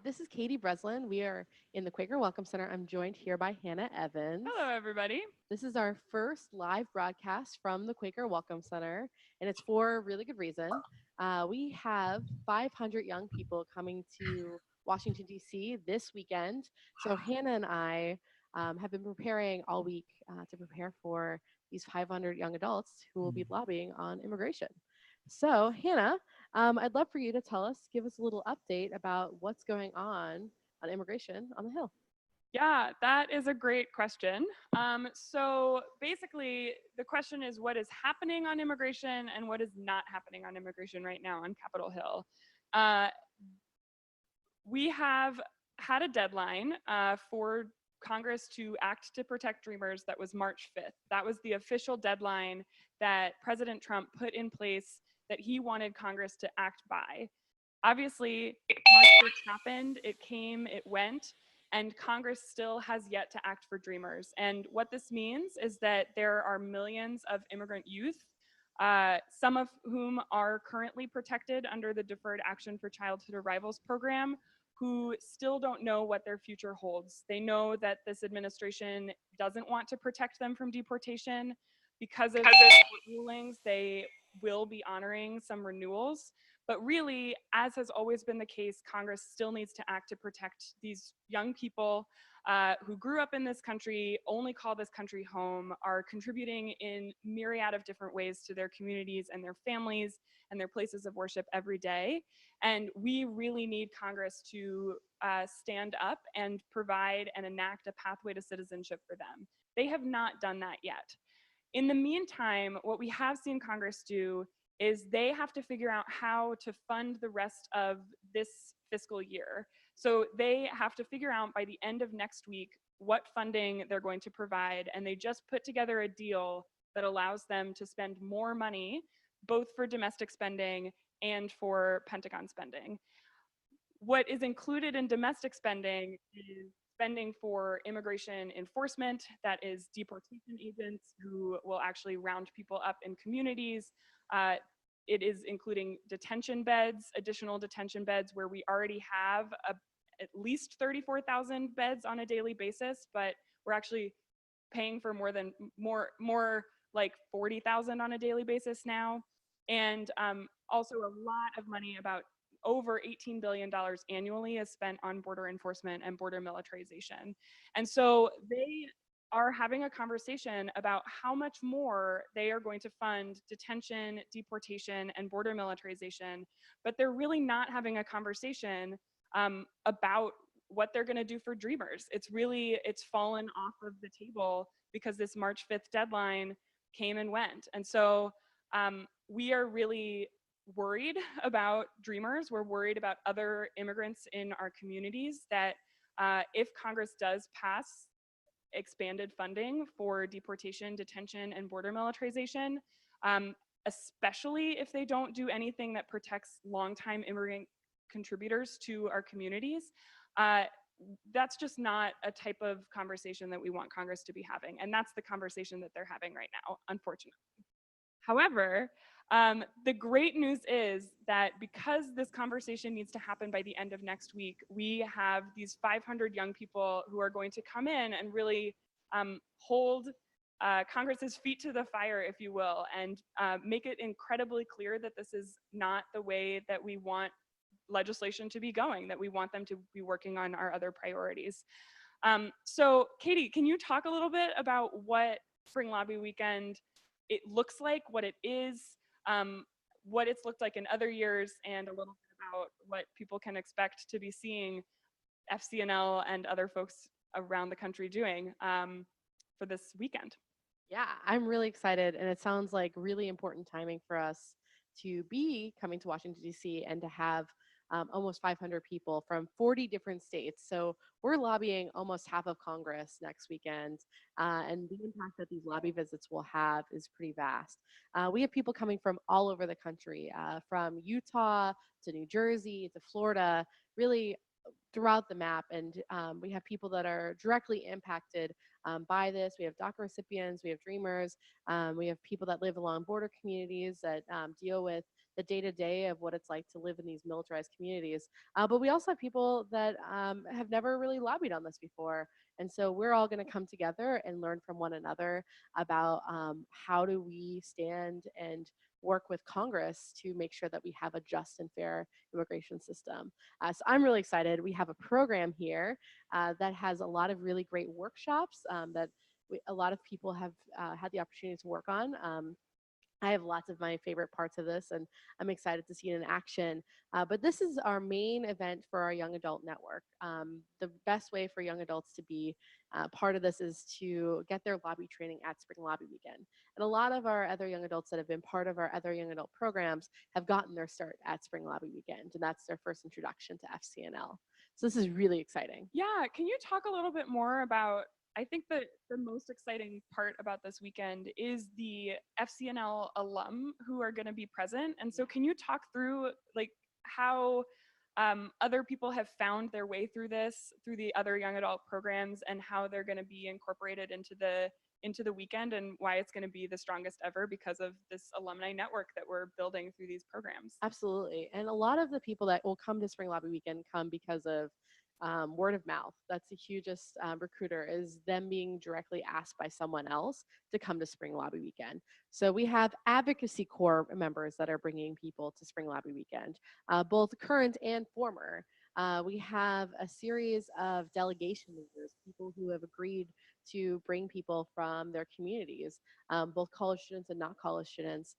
This is Katie Breslin. We are in the Quaker Welcome Center. I'm joined here by Hannah Evans. Hello, everybody. This is our first live broadcast from the Quaker Welcome Center, and it's for a really good reason. We have 500 young people coming to Washington, D.C. this weekend. So Hannah and I have been preparing all week to prepare for these 500 young adults who will be lobbying on immigration. So, Hannah, I'd love for you to give us a little update about what's going on immigration on the Hill. Yeah, that is a great question. So basically, the question is what is happening on immigration and what is not happening on immigration right now on Capitol Hill. Uh, we have had a deadline for Congress to act to protect dreamers that was March 5th. That was the official deadline that President Trump put in place that he wanted Congress to act by. Obviously, March 5th happened, it came, it went, and Congress still has yet to act for dreamers. And what this means is that there are millions of immigrant youth, some of whom are currently protected under the Deferred Action for Childhood Arrivals program, who still don't know what their future holds. They know that this administration doesn't want to protect them from deportation. Because of rulings, they will be honoring some renewals. But really, as has always been the case, Congress still needs to act to protect these young people who grew up in this country, only call this country home, are contributing in myriad of different ways to their communities and their families and their places of worship every day. And we really need Congress to stand up and provide and enact a pathway to citizenship for them. They have not done that yet. In the meantime, what we have seen Congress do is they have to figure out how to fund the rest of this fiscal year. So they have to figure out by the end of next week what funding they're going to provide. And they just put together a deal that allows them to spend more money, both for domestic spending and for Pentagon spending. What is included in domestic spending is spending for immigration enforcement, that is deportation agents who will actually round people up in communities. Uh, it is including detention beds, additional detention beds where we already have at least 34,000 beds on a daily basis, but we're actually paying for more like 40,000 on a daily basis now. And also a lot of money, about over $18 billion annually, is spent on border enforcement and border militarization. And so they are having a conversation about how much more they are going to fund detention, deportation, and border militarization, but they're really not having a conversation about what they're going to do for dreamers. It's fallen off of the table because this March 5th deadline came and went. And so we are really worried about dreamers. We're worried about other immigrants in our communities that if Congress does pass expanded funding for deportation, detention, and border militarization, especially if they don't do anything that protects longtime immigrant contributors to our communities, uh, that's just not a type of conversation that we want Congress to be having. And that's the conversation that they're having right now, unfortunately. However, the great news is that because this conversation needs to happen by the end of next week, we have these 500 young people who are going to come in and really hold Congress's feet to the fire, if you will, and make it incredibly clear that this is not the way that we want legislation to be going, that we want them to be working on our other priorities. So Katie, can you talk a little bit about what Spring Lobby Weekend it looks like, what it is, what it's looked like in other years, and a little bit about what people can expect to be seeing FCNL and other folks around the country doing for this weekend? Yeah, I'm really excited, and it sounds like really important timing for us to be coming to Washington, D.C., and to have almost 500 people from 40 different states. So we're lobbying almost half of Congress next weekend, and the impact that these lobby visits will have is pretty vast. We have people coming from all over the country, from Utah to New Jersey to Florida, really throughout the map. And we have people that are directly impacted by this. We have DACA recipients, we have dreamers, we have people that live along border communities that deal with the day-to-day of what it's like to live in these militarized communities. But we also have people that have never really lobbied on this before. And so we're all going to come together and learn from one another about how do we stand and work with Congress to make sure that we have a just and fair immigration system. So I'm really excited. We have a program here that has a lot of really great workshops that a lot of people have had the opportunity to work on. I have lots of my favorite parts of this, and I'm excited to see it in action. But this is our main event for our young adult network. The best way for young adults to be part of this is to get their lobby training at Spring Lobby Weekend. And a lot of our other young adults that have been part of our other young adult programs have gotten their start at Spring Lobby Weekend, and that's their first introduction to FCNL. So this is really exciting. Yeah, can you talk a little bit more about? I think that the most exciting part about this weekend is the FCNL alum who are going to be present. And so, can you talk through like how other people have found their way through this through the other young adult programs and how they're going to be incorporated into the weekend and why it's going to be the strongest ever because of this alumni network that we're building through these programs? Absolutely. And a lot of the people that will come to Spring Lobby Weekend come because of word of mouth. That's the hugest recruiter is them being directly asked by someone else to come to Spring Lobby Weekend. So we have advocacy core members that are bringing people to Spring Lobby Weekend, both current and former. We have a series of delegation leaders, people who have agreed to bring people from their communities, both college students and not college students,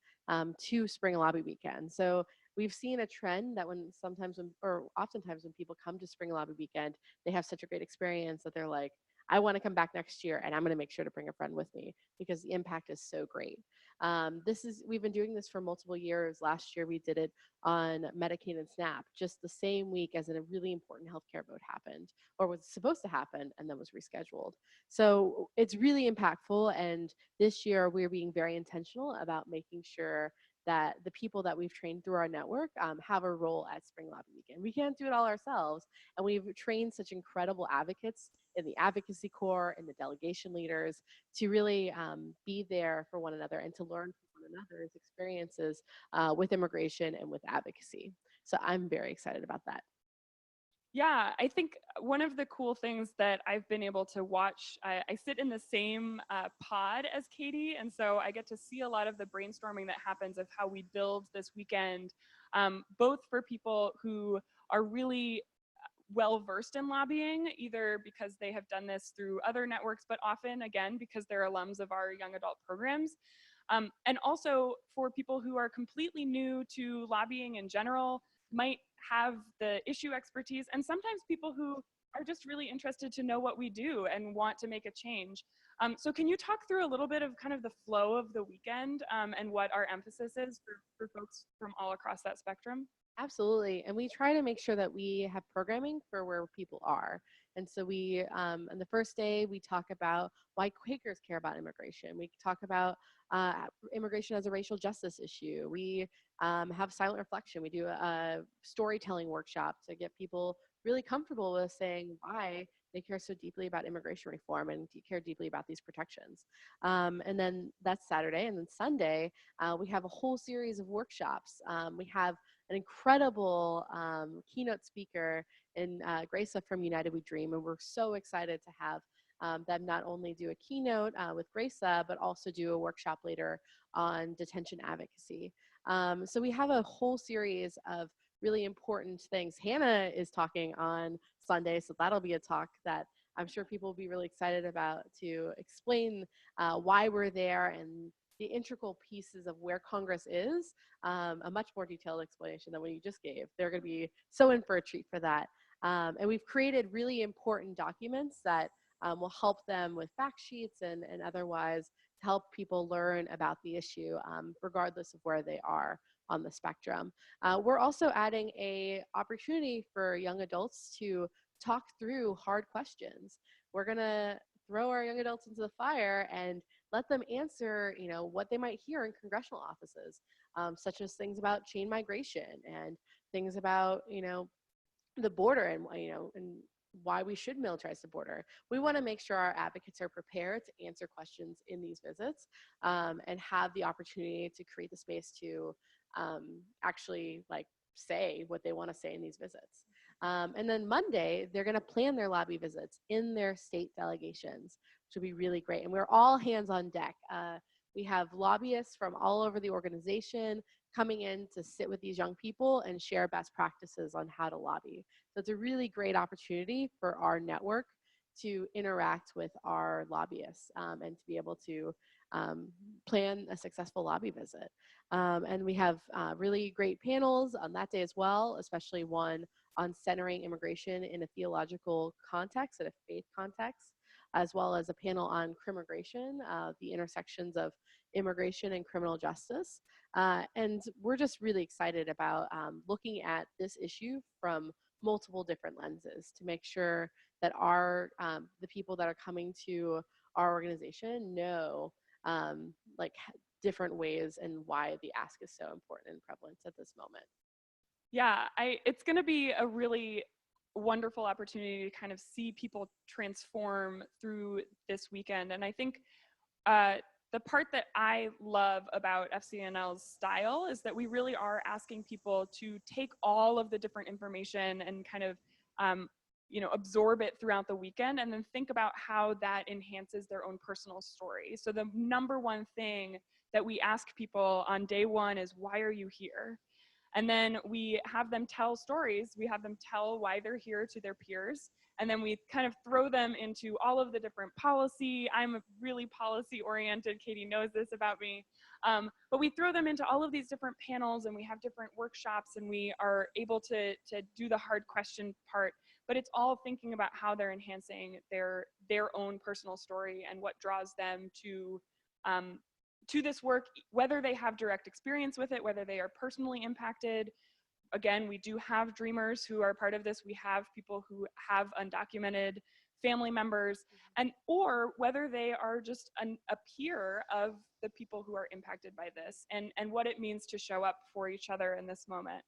to Spring Lobby Weekend. So we've seen a trend that when sometimes when, or oftentimes when people come to Spring Lobby Weekend, they have such a great experience that they're like, I want to come back next year and I'm going to make sure to bring a friend with me because the impact is so great. We've been doing this for multiple years. Last year we did it on Medicaid and SNAP, just the same week as a really important healthcare vote happened or was supposed to happen and then was rescheduled. So it's really impactful. And this year we're being very intentional about making sure that the people that we've trained through our network have a role at Spring Lobby Weekend. We can't do it all ourselves. And we've trained such incredible advocates in the advocacy core and the delegation leaders to really be there for one another and to learn from one another's experiences with immigration and with advocacy. So I'm very excited about that. Yeah, I think one of the cool things that I've been able to watch, I sit in the same pod as Katie, and so I get to see a lot of the brainstorming that happens of how we build this weekend, both for people who are really well versed in lobbying, either because they have done this through other networks, but often, again, because they're alums of our young adult programs. And also for people who are completely new to lobbying in general, might have the issue expertise, and sometimes people who are just really interested to know what we do and want to make a change. So can you talk through a little bit of kind of the flow of the weekend and what our emphasis is for folks from all across that spectrum? Absolutely. And we try to make sure that we have programming for where people are. And so on the first day, we talk about why Quakers care about immigration. We talk about immigration as a racial justice issue. We have silent reflection. We do a storytelling workshop to get people really comfortable with saying why they care so deeply about immigration reform and care deeply about these protections. And then that's Saturday. And then Sunday, we have a whole series of workshops. We have an incredible keynote speaker in Grace from United We Dream. And we're so excited to have them not only do a keynote with Grace, but also do a workshop later on detention advocacy. So we have a whole series of really important things. Hannah is talking on Sunday, so that'll be a talk that I'm sure people will be really excited about to explain why we're there and the integral pieces of where Congress is, a much more detailed explanation than what you just gave. They're going to be so in for a treat for that. And we've created really important documents that will help them with fact sheets and otherwise to help people learn about the issue, regardless of where they are on the spectrum. We're also adding a opportunity for young adults to talk through hard questions. We're going to throw our young adults into the fire and let them answer, what they might hear in congressional offices, such as things about chain migration and things about, the border and why we should militarize the border. We want to make sure our advocates are prepared to answer questions in these visits and have the opportunity to create the space to actually like say what they want to say in these visits. And then Monday, they're going to plan their lobby visits in their state delegations, which will be really great. And we're all hands on deck. We have lobbyists from all over the organization coming in to sit with these young people and share best practices on how to lobby. So it's a really great opportunity for our network to interact with our lobbyists and to be able to um, plan a successful lobby visit. And we have really great panels on that day as well, especially one on centering immigration in a theological context, in a faith context, as well as a panel on crimmigration, the intersections of immigration and criminal justice. And we're just really excited about looking at this issue from multiple different lenses to make sure that our the people that are coming to our organization know like different ways and why the ask is so important and prevalent at this moment. Yeah, it's going to be a really wonderful opportunity to kind of see people transform through this weekend. And I think uh, the part that I love about FCNL's style is that we really are asking people to take all of the different information and kind of absorb it throughout the weekend and then think about how that enhances their own personal story. So the number one thing that we ask people on day one is, why are you here? And then we have them tell stories. We have them tell why they're here to their peers. And then we kind of throw them into all of the different policy. I'm really policy oriented. Katie knows this about me. But we throw them into all of these different panels, and we have different workshops, and we are able to do the hard question part. But it's all thinking about how they're enhancing their own personal story and what draws them to this work, whether they have direct experience with it, whether they are personally impacted. Again, we do have dreamers who are part of this. We have people who have undocumented family members, and or whether they are just a peer of the people who are impacted by this, and what it means to show up for each other in this moment.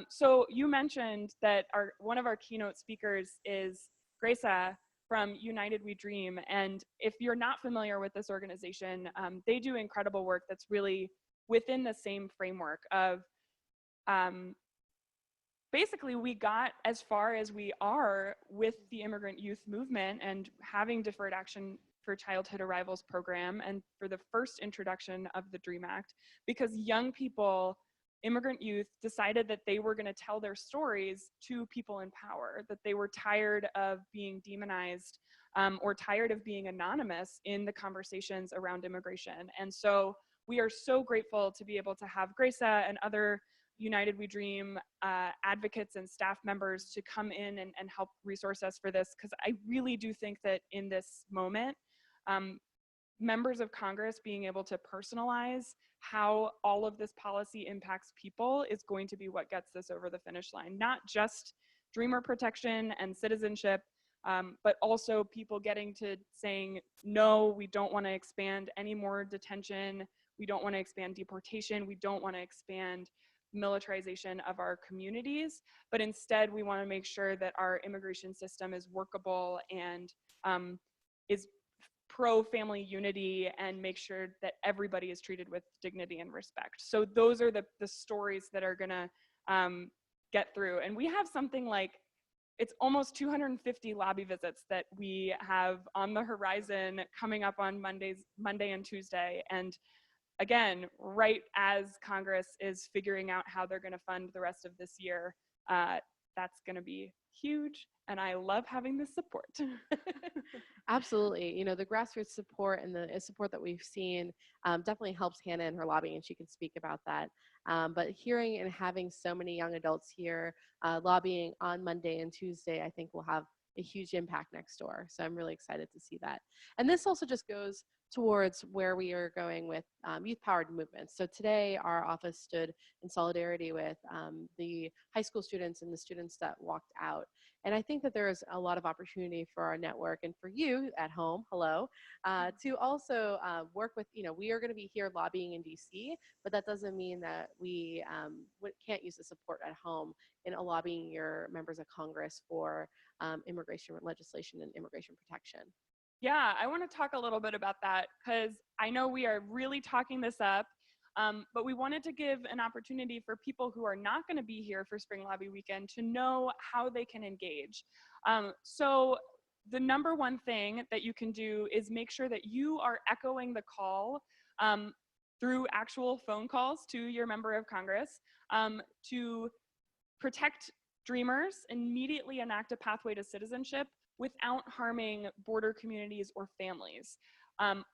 So you mentioned that one of our keynote speakers is Gresa from United We Dream. And if you're not familiar with this organization, they do incredible work that's really within the same framework of basically we got as far as we are with the immigrant youth movement and having deferred action for childhood arrivals program and for the first introduction of the DREAM Act because young people, immigrant youth, decided that they were going to tell their stories to people in power, that they were tired of being demonized or tired of being anonymous in the conversations around immigration. And so we are so grateful to be able to have Gresa and other United We Dream advocates and staff members to come in and help resource us for this, because I really do think that in this moment, members of Congress being able to personalize how all of this policy impacts people is going to be what gets this over the finish line. Not just dreamer protection and citizenship, but also people getting to saying, no, we don't want to expand any more detention. We don't want to expand deportation. We don't want to expand militarization of our communities, but instead we want to make sure that our immigration system is workable and is pro-family unity and make sure that everybody is treated with dignity and respect. So those are the stories that are gonna get through. And we have something like, it's almost 250 lobby visits that we have on the horizon coming up on Monday and Tuesday. And again, right as Congress is figuring out how they're gonna fund the rest of this year, that's gonna be huge. And I love having this support. Absolutely. You know, the grassroots support and the support that we've seen definitely helps Hannah in her lobbying, and she can speak about that. But hearing and having so many young adults here lobbying on Monday and Tuesday, I think will have a huge impact next door. So I'm really excited to see that. And this also just goes towards where we are going with youth-powered movements. So today, our office stood in solidarity with the high school students and the students that walked out. And I think that there is a lot of opportunity for our network and for you at home, hello, to also work with, you know, we are going to be here lobbying in DC, but that doesn't mean that we can't use the support at home in lobbying your members of Congress for immigration legislation and immigration protection. Yeah, I want to talk a little bit about that because I know we are really talking this up. But we wanted to give an opportunity for people who are not going to be here for Spring Lobby Weekend to know how they can engage. So the number one thing that you can do is make sure that you are echoing the call through actual phone calls to your member of Congress to protect dreamers, immediately enact a pathway to citizenship without harming border communities or families,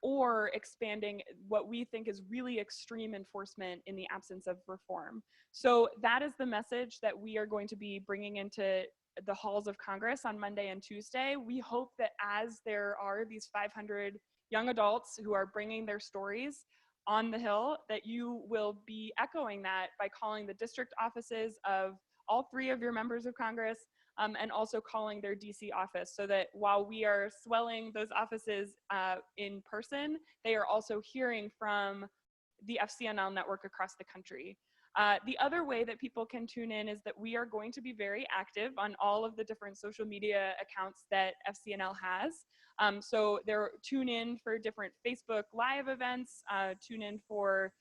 or expanding what we think is really extreme enforcement in the absence of reform. So that is the message that we are going to be bringing into the halls of Congress on Monday and Tuesday. We hope that as there are these 500 young adults who are bringing their stories on the Hill, that you will be echoing that by calling the district offices of all three of your members of Congress, and also calling their DC office, so that while we are swelling those offices in person, they are also hearing from the FCNL network across the country. The other way that people can tune in is that we are going to be very active on all of the different social media accounts that FCNL has. So tune in for different Facebook Live events, tune in for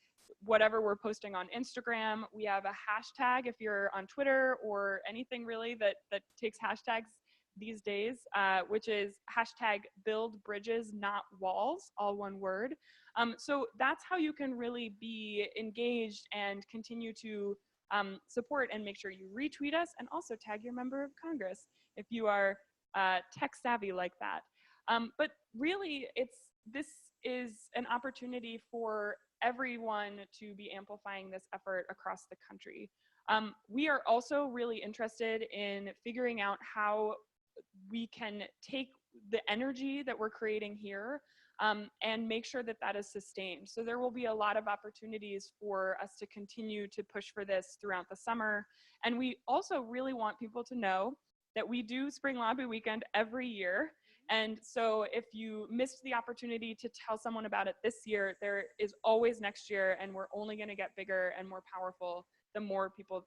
whatever we're posting on Instagram. We have a hashtag if you're on Twitter or anything really that takes hashtags these days, which is hashtag build bridges, not walls, all one word. So that's how you can really be engaged and continue to support and make sure you retweet us, and also tag your member of Congress if you are tech savvy like that. But really, this is an opportunity for everyone to be amplifying this effort across the country. We are also really interested in figuring out how we can take the energy that we're creating here and make sure that that is sustained. So there will be a lot of opportunities for us to continue to push for this throughout the summer. And we also really want people to know that we do Spring Lobby Weekend every year. And so if you missed the opportunity to tell someone about it this year, there is always next year, and we're only going to get bigger and more powerful the more people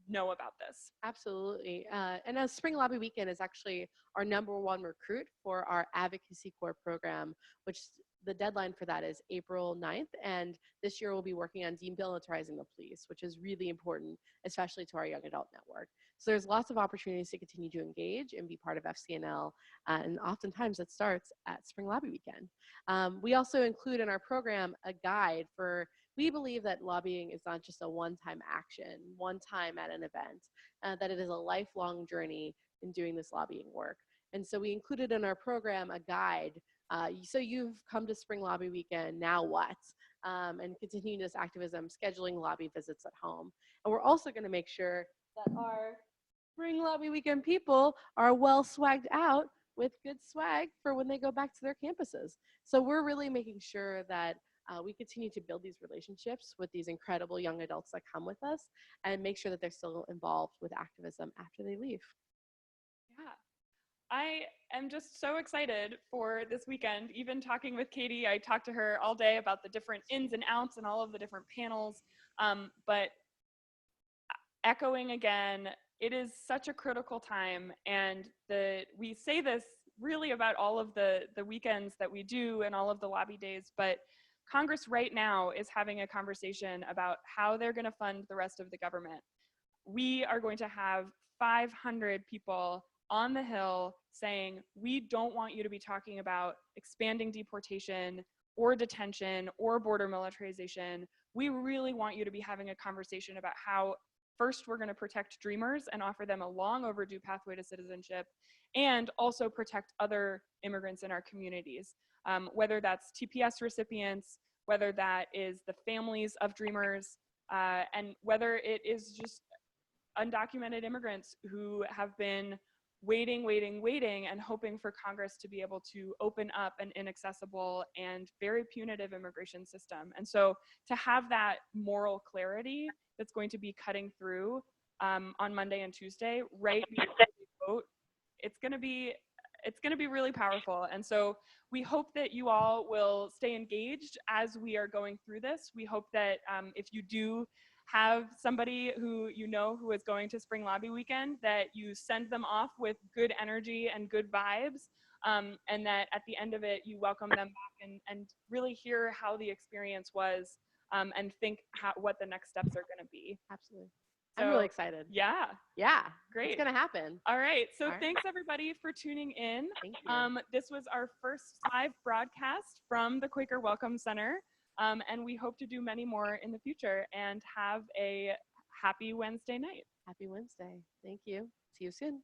know about this. Absolutely. And as Spring Lobby Weekend is actually our #1 recruit for our Advocacy Corps program, which the deadline for that is April 9th. And this year we'll be working on demilitarizing the police, which is really important, especially to our young adult network. So there's lots of opportunities to continue to engage and be part of FCNL. And oftentimes it starts at Spring Lobby Weekend. We also include in our program a guide for, we believe that lobbying is not just a one-time action, one time at an event, that it is a lifelong journey in doing this lobbying work. And so we included in our program a guide. So you've come to Spring Lobby Weekend, now what? And continuing this activism, scheduling lobby visits at home. And we're also going to make sure that our Spring Lobby Weekend people are well swagged out with good swag for when they go back to their campuses. So we're really making sure that we continue to build these relationships with these incredible young adults that come with us, and make sure that they're still involved with activism after they leave. Yeah. I am just so excited for this weekend. Even talking with Katie, I talked to her all day about the different ins and outs and all of the different panels. But echoing again, it is such a critical time, and we say this really about all of the weekends that we do and all of the lobby days, but Congress right now is having a conversation about how they're going to fund the rest of the government. We are going to have 500 people on the Hill saying, we don't want you to be talking about expanding deportation or detention or border militarization. We really want you to be having a conversation about how first we're going to protect dreamers and offer them a long overdue pathway to citizenship, and also protect other immigrants in our communities, whether that's TPS recipients, whether that is the families of dreamers, and whether it is just undocumented immigrants who have been waiting, and hoping for Congress to be able to open up an inaccessible and very punitive immigration system. And so to have that moral clarity that's going to be cutting through on Monday and Tuesday, right before we vote, it's going to be really powerful. And so we hope that you all will stay engaged as we are going through this. We hope that if you do have somebody who you know who is going to Spring Lobby Weekend, that you send them off with good energy and good vibes, and that at the end of it, you welcome them back and really hear how the experience was and think what the next steps are going to be. Absolutely. I'm really So, excited. yeah, Yeah. great. It's going to happen. All right. So All right. thanks everybody for tuning in. Thank you. This was our first live broadcast from the Quaker Welcome Center. And we hope to do many more in the future, and have a happy Wednesday night. Happy Wednesday. Thank you. See you soon.